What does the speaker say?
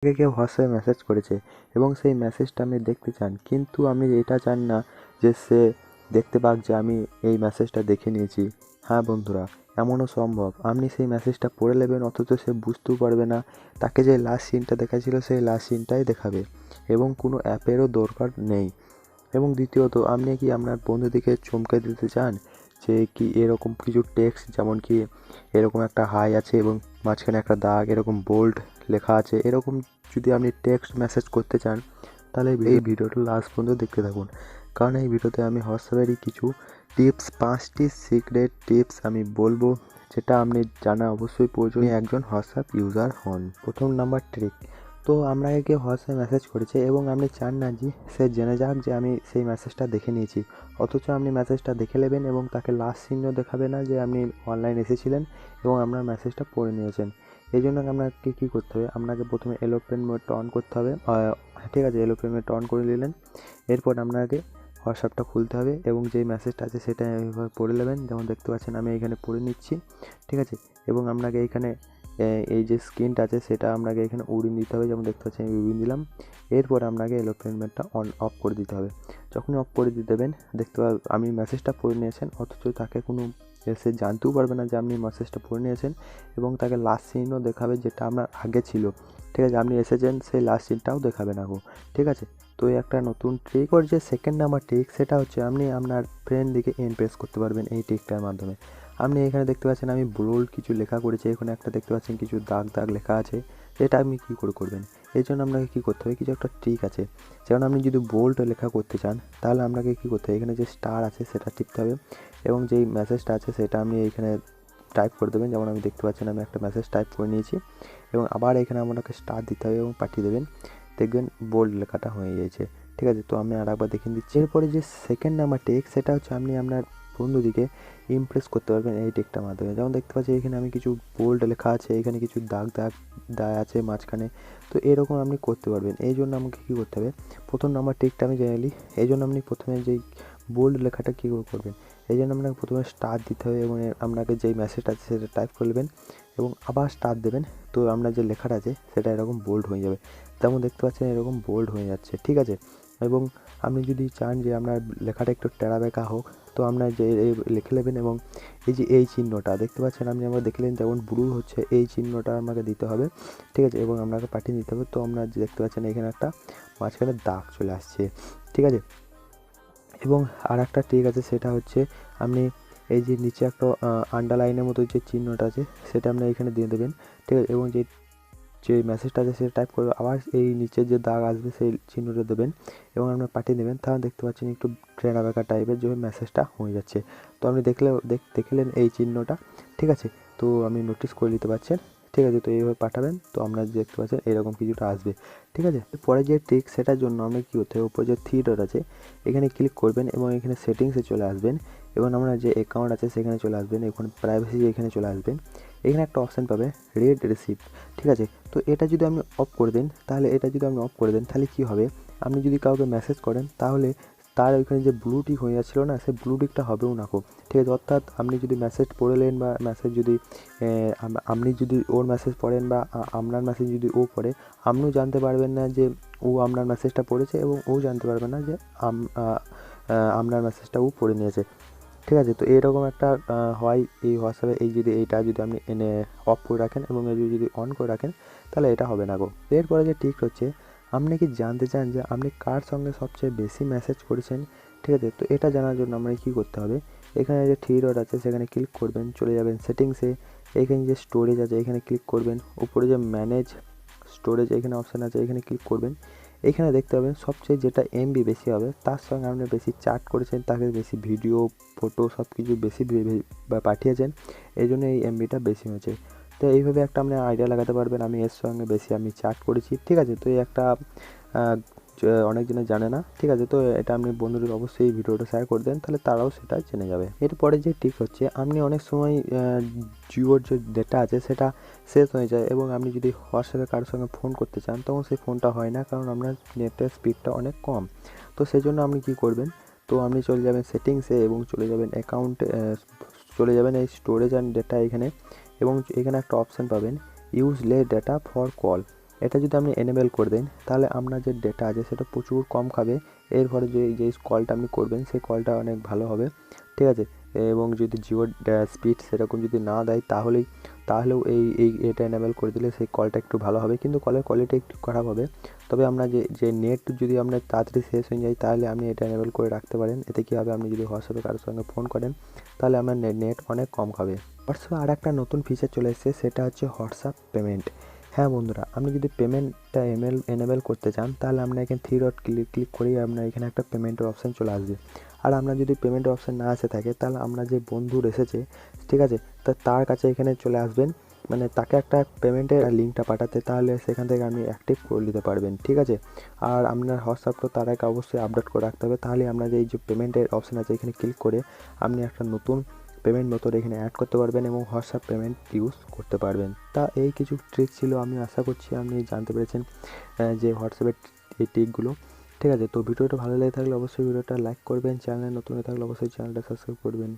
কেউ হোয়াটসঅ্যাপে মেসেজ করেছে এবং সেই মেসেজটা আপনি দেখতে চান, কিন্তু আপনি এটা চান না যে সে দেখতে পাক যে আমি এই মেসেজটা দেখে নিয়েছি। হ্যাঁ বন্ধুরা, এমনও সম্ভব। আপনি সেই মেসেজটা পড়ে নেবেন, অথচ সে বুঝতেও পারবে না। তাকে যে লাস্ট সিনটা দেখাচ্ছিল সেই লাস্ট সিনটাই দেখাবে এবং কোনো অ্যাপেরও দরকার নেই। এবং দ্বিতীয়ত, আপনি কি আপনার বন্ধুদিকে চমকে দিতে চান যে কি এরকম কিছু টেক্সট, যেমন কি এরকম একটা হাই আছে এবং মাঝখানে একটা দাগ, এরকম বোল্ড লেখা আছে, এরকম যদি আপনি টেক্সট মেসেজ করতে চান, তাহলে এই ভিডিওটা লাস্ট পর্যন্ত দেখতে থাকুন। কারণ এই ভিডিওতে আমি হোয়াটসঅ্যাপেরই কিছু টিপস, 5টি সিক্রেট টিপস আমি বলবো, যেটা আপনি জানা অবশ্যই প্রয়োজনীয় একজন হোয়াটসঅ্যাপ ইউজার হন। প্রথম নাম্বার ট্রিক। তো আপনাকে কেউ হোয়াটসঅ্যাপে মেসেজ করেছে এবং আপনি চান না যে সে জেনে যাক যে আমি সেই মেসেজটা দেখে নিয়েছি, অথচ আপনি মেসেজটা দেখে নেবেন এবং তাকে লাস্ট সিনও দেখাবে না যে আপনি অনলাইন এসেছিলেন এবং আপনার মেসেজটা পড়ে নিয়েছেন। এই জন্য আপনাকে কী করতে হবে, আপনাকে প্রথমে এরোপ্লেন মোডটা অন করতে হবে। ঠিক আছে, এরোপ্লেন মোডটা অন করে নিলেন। এরপর আপনাকে হোয়াটসঅ্যাপটা খুলতে হবে এবং যেই মেসেজটা আছে সেটা এইভাবে পড়ে নেবেন। যেমন দেখতে পাচ্ছেন আমি এখানে পড়ে নিচ্ছি, ঠিক আছে। এবং আপনাকে এইখানে এই যে স্ক্রিনটা আছে সেটা আপনাকে এখানে উড়িয়ে দিতে হবে, যেমন দেখতে পাচ্ছেন আমি উড়িয়ে দিলাম। এরপর আপনাকে এরোপ্লেন মোডটা অফ করে দিতে হবে। যখনই অফ করে দিয়ে দেবেন, দেখতে পাবেন আপনি মেসেজটা পড়ে নিয়েছেন, অথচ তাকে কোনো সে জানতেও পারবে না যে আপনি মেসেজটা পড়ে নিয়েছেন এবং তাকে লাস্ট সিনও দেখাবে যেটা আপনার আগে ছিল, ঠিক আছে। আপনি এসেছেন সেই লাস্ট সিনটাও দেখাবে না গো, ঠিক আছে। তো এই একটা নতুন ট্রিক। ওর যে সেকেন্ড নাম্বার ট্রিক, সেটা হচ্ছে আপনি আপনার ফ্রেন্ডদিকে ইমপ্রেস করতে পারবেন এই ট্রিকটার মাধ্যমে। আপনি এখানে দেখতে পাচ্ছেন আমি বোল্ড কিছু লেখা করেছি, এখানে একটা দেখতে পাচ্ছেন কিছু দাগ দাগ লেখা আছে। এটা আপনি কী করে করবেন? এই জন্য আপনাকে কী করতে হবে, কিছু একটা ট্রিক আছে। যেমন আপনি যদি বোল্ড লেখা করতে চান, তাহলে আপনাকে কী করতে হবে, এখানে যে স্টার আছে সেটা টিপতে হবে এবং যেই মেসেজটা আছে সেটা আপনি এইখানে টাইপ করে দেবেন। যেমন আমি দেখতে পাচ্ছেন আমি একটা মেসেজ টাইপ করে নিয়েছি এবং আবার এখানে আপনাকে স্টার দিতে হবে এবং পাঠিয়ে দেবেন। দেখবেন বোল্ড লেখাটা হয়ে গিয়েছে, ঠিক আছে। তো আমি আরেকবার দেখিয়ে দিচ্ছি। এরপরে যে সেকেন্ড নাম্বার টেক, সেটা হচ্ছে আপনি আপনার বন্ধুদিকে ইমপ্রেস করতে পারবেন এই টেকটার মাধ্যমে। যেমন দেখতে পাচ্ছি এখানে আমি কিছু বোল্ড লেখা আছে, এখানে কিছু দাগ দাগ দাগ আছে মাঝখানে। তো এরকম আপনি করতে পারবেন। এই জন্য আমাকে কী করতে হবে, প্রথম নাম্বার টেকটা আমি জেনে নিই। এই জন্য আপনি প্রথমে যেই বোল্ড লেখাটা কী করে করবেন, এই জন্য আপনাকে প্রথমে স্টার দিতে হবে এবং আপনাকে যেই মেসেজটা আছে সেটা টাইপ করে নেবেন এবং আবার স্টার দেবেন। তো আপনার যে লেখাটা আছে সেটা এরকম বোল্ড হয়ে যাবে, যেমন দেখতে পাচ্ছেন এরকম বোল্ড হয়ে যাচ্ছে, ঠিক আছে। এবং আপনি যদি চান যে আপনার লেখাটা একটু টেরা বেঁকা হোক, তো আপনার যে লিখে নেবেন এবং এই যে এই চিহ্নটা দেখতে পাচ্ছেন আপনি আমরা দেখলেন যেমন ব্লু হচ্ছে, এই চিহ্নটা আমাকে দিতে হবে, ঠিক আছে। এবং আপনাকে পাঠিয়ে দিতে হবে। তো আপনার দেখতে পাচ্ছেন এখানে একটা মাঝখানে দাগ চলে আসছে, ঠিক আছে। এবং আর একটা ট্রিক আছে, সেটা হচ্ছে আপনি এই যে নিচে একটা আন্ডারলাইনের মতো যে চিহ্নটা আছে সেটা আপনি এখানে দিয়ে দেবেন, ঠিক আছে। এবং যে মেসেজটা আছে সেটা টাইপ করবে, আবার এই নিচে যে দাগ আসবে সেই চিহ্নটা দেবেন এবং আপনার পাঠিয়ে দেবেন। তাহলে দেখতে পাচ্ছেন একটু ট্রেনা বেঁকা টাইপের যে মেসেজটা হয়ে যাচ্ছে। তো আপনি দেখলেন এই চিহ্নটা, ঠিক আছে। তো আপনি নোটিস করে নিতে পারছেন, ঠিক আছে। তো এইভাবে পাঠাবেন, তো আপনার দেখতে পাচ্ছেন এরকম কিছুটা আসবে, ঠিক আছে। পরে যে ট্রিক, সেটার জন্য আমরা কী করতে হবে, উপরে যে থ্রি ডট আছে এখানে ক্লিক করবেন এবং এখানে সেটিংসে চলে আসবেন এবং আপনার যে অ্যাকাউন্ট আছে সেখানে চলে আসবেন। এখন প্রাইভেসি এখানে চলে আসবেন, এখানে একটা অপশান পাবে রেড রিসিপ্ট, ঠিক আছে। তো এটা যদি আপনি অফ করে দেন, তাহলে কী হবে, আপনি যদি কাউকে মেসেজ করেন তাহলে তার ওইখানে যে ব্লু টিক হয়ে যাচ্ছিলো না, সেই ব্লু টিকটা হবেও না খুব, ঠিক আছে। অর্থাৎ আপনি যদি মেসেজ পড়লেন বা মেসেজ যদি আপনি যদি ওর মেসেজ পড়েন বা আপনার মেসেজ যদি ও পড়ে, আপনিও জানতে পারবেন না যে ও আপনার মেসেজটা পড়েছে এবং ও জানতে পারবে না যে আপনার মেসেজটা ও পড়ে নিয়েছে, ঠিক আছে। তো এরকম একটা হয় এই হোয়াটসঅ্যাপে, এইটা যদি আপনি অফ করে রাখেন এবং এই যদি অন করে রাখেন, তাহলে এটা হবে না গো। এরপরে যে ট্রিক হচ্ছে, আপনি কি জানতে চান যে আপনি কার সঙ্গে সবচেয়ে বেশি মেসেজ করেছেন, ঠিক আছে। তো এটা জানার জন্য আপনাকে কী করতে হবে, এখানে যে থ্রি ডট আছে সেখানে ক্লিক করবেন, চলে যাবেন সেটিংসে, এখানে যে স্টোরেজ আছে এখানে ক্লিক করবেন, উপরে যে ম্যানেজ স্টোরেজ এখানে অপশান আছে এখানে ক্লিক করবেন। এখানে দেখতে পাবেন সবচেয়ে যেটা এমবি বেশি হবে, তার সঙ্গে আপনি বেশি চ্যাট করেছেন, তাকে বেশি ভিডিও ফটো সব কিছু বেশি পাঠিয়েছেন, এই জন্য এই এমবিটা বেশি হয়েছে। তো এইভাবে একটা আপনি আইডিয়া লাগাতে পারবেন আমি এর সঙ্গে বেশি আমি চ্যাট করেছি, ঠিক আছে। তো এই একটা অনেকজনে জানে না, ঠিক আছে। তো এটা আপনি বন্ধুদের অবশ্যই এই ভিডিওটা শেয়ার করে দেন, তাহলে তারাও সেটা জেনে যাবে। এরপরে যে ট্রিক হচ্ছে, আপনি অনেক সময় জিওর যে ডেটা আছে সেটা শেষ হয়ে যায় এবং আপনি যদি হোয়াটসঅ্যাপে কারোর সঙ্গে ফোন করতে চান, তখন সেই ফোনটা হয় না, কারণ আপনার নেটের স্পিডটা অনেক কম। তো সেই জন্য আপনি কী করবেন, তো আপনি চলে যাবেন সেটিংসে এবং চলে যাবেন অ্যাকাউন্টে, চলে যাবেন এই স্টোরেজ অ্যান্ড ডেটা এখানে, এবং এখানে একটা অপশান পাবেন use less data for call, এটা যদি আপনি এনেবেল করে দেন তাহলে আপনার যে ডেটা আছে সেটা প্রচুর কম খাবে। এর ফলে যে কলটা আপনি করবেন সেই কলটা অনেক ভালো হবে, ঠিক আছে। এবং যদি জিও স্পিড সেরকম যদি না দেয় তাহলেও এটা এনেবেল করে দিলে সেই কলটা একটু ভালো হবে, কিন্তু কলের কোয়ালিটি একটু খারাপ হবে। তবে আপনার যে নেট যদি আপনার তাড়াতাড়ি শেষ হয়ে যায় তাহলে আপনি এটা এনেবেল করে রাখতে পারেন। এতে কী হবে, আপনি যদি হোয়াটসঅ্যাপে কারোর সঙ্গে ফোন করেন তাহলে আপনার নেট অনেক কম খাবে। হোয়াটসঅ্যাপে আর একটা নতুন ফিচার চলে এসেছে, সেটা হচ্ছে হোয়াটসঅ্যাপ পেমেন্ট। হ্যাঁ বন্ধুরা, আপনি যদি পেমেন্টটা এনেবেল করতে চান তাহলে আপনার এখানে থ্রি ডট ক্লিক করেই আপনার এখানে একটা পেমেন্টের অপশান চলে আসবে। আর আপনার যদি পেমেন্টের অপশান না এসে থাকে তাহলে আপনার যে বন্ধুর এসেছে, ঠিক আছে, তার কাছে এখানে চলে আসবেন, মানে তাকে একটা পেমেন্টের লিঙ্কটা পাঠাতে, তাহলে সেখান থেকে আপনি অ্যাক্টিভ করে নিতে পারবেন, ঠিক আছে। আর আপনার হোয়াটসঅ্যাপটা তার আগে অবশ্যই আপডেট করে রাখতে হবে, তাহলে আপনার এই যে পেমেন্টের অপশান আছে এখানে ক্লিক করে আপনি একটা নতুন পেমেন্ট মেথড এখানে অ্যাড করতে পারবেন এবং হোয়াটসঅ্যাপ পেমেন্ট ইউজ করতে পারবেন। তা এই কিছু ট্রিক ছিল, আমি আশা করছি আপনি জানতে পেরেছেন যে হোয়াটসঅ্যাপের এই ট্রিকগুলো, ঠিক আছে। তো ভিডিওটা ভালো লেগে থাকলে অবশ্যই ভিডিওটা লাইক করবেন, চ্যানেলে নতুন হয়ে থাকলে অবশ্যই চ্যানেলটা সাবস্ক্রাইব করবেন।